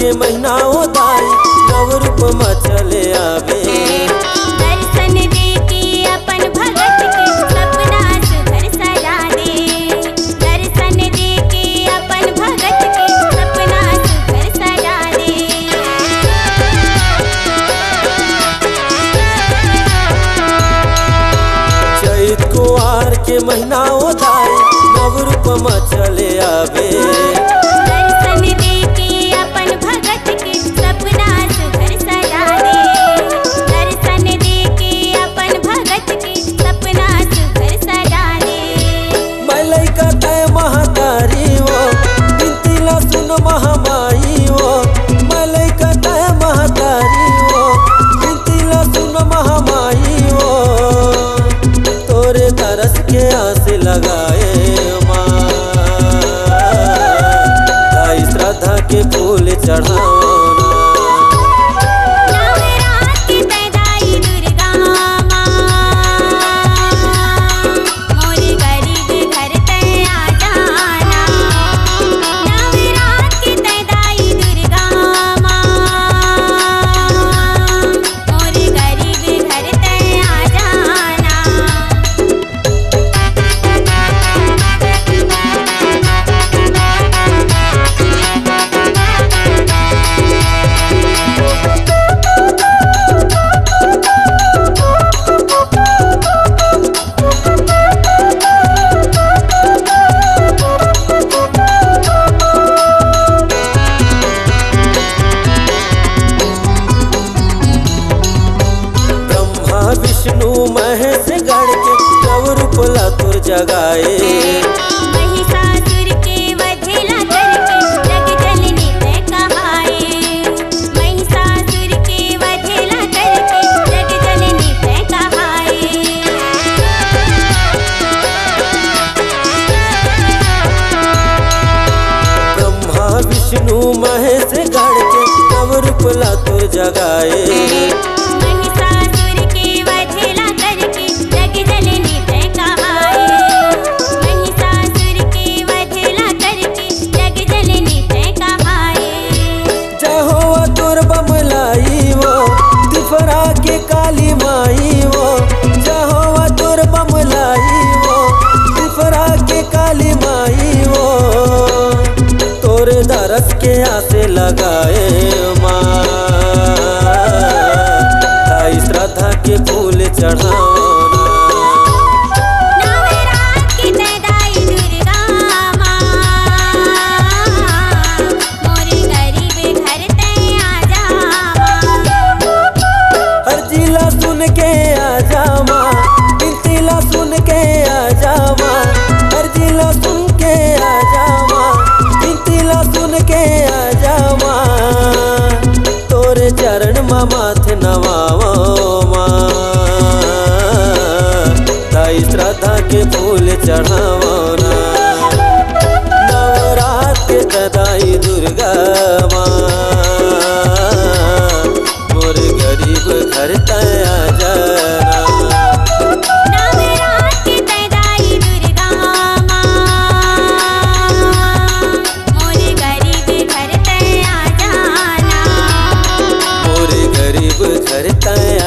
के महीना दाई नव रूप में चले आवे। दर्शन दे के अपन भगत के सपना सुघर सजा दे। दर्शन दे के अपन भगत के सपना सुघर सजा दे। चैत कुआर के महीना दाई नव रूप में चले आवे। दर्शन दे के अपन भगत के सपना सुघर सजा दे। दर्शन दे के अपन भगत के सपना सुघर सजा दे। मैं लइका तय महतारी वो बिनती ला सुन महामाई वो। मैं लइका तय महतारी वो बिनती ला सुन महामाई वो। तोरे तरस के आस लगाए माँ ताई श्रद्धा के फूल चढ़ाओ। नवरात के तैदाई दुर्गा माँ मोर गरीब घर ते आ जाना। नवरात के तैदाई दुर्गा माँ मोर गरीब घर ते आ जाना। ब्रह्मा विष्णु महेश गण के नव रूप ला तुर जगाए। महिषासुर के वधेला करके जग जननी ते कहाए। महिषासुर के वधेला करके जग जननी ते कहाए। ब्रह्मा विष्णु महेश गण के नव रूप ला तुर जगाए। महिषासुर के वधेला करके जग जननी ते कहाए। महिषासुर के वधेला करके जग जननी ते कहाए। जय हो तुर बमलाई वो तिफरा के काली माई वो। जय हो तुर बमलाई वो तिफरा के काली माई वो। तोरे दरस के आसे लगाए माँ ताई श्रद्धा के फूल चढ़ाओ। नवरात के तैदाई दुर्गा माँ मोर गरीब घर ते आ जावा। हर जिला सुन के आ जावा बिनती ला सुन के आ जावा। हर जिला सुन के आ जावा बिनती ला सुन के आ जावा। तोरे चरण मा माथे नवाओ माँ ताई श्रद्धा के फूल चढ़ाओ ना। नवरात के तदाई दुर्गा माँ मोर गरीब घर तय आ जाना। नवरात के तैदाई दुर्गा माँ मोर गरीब घर ते आ जाना। मोर गरीब घर तय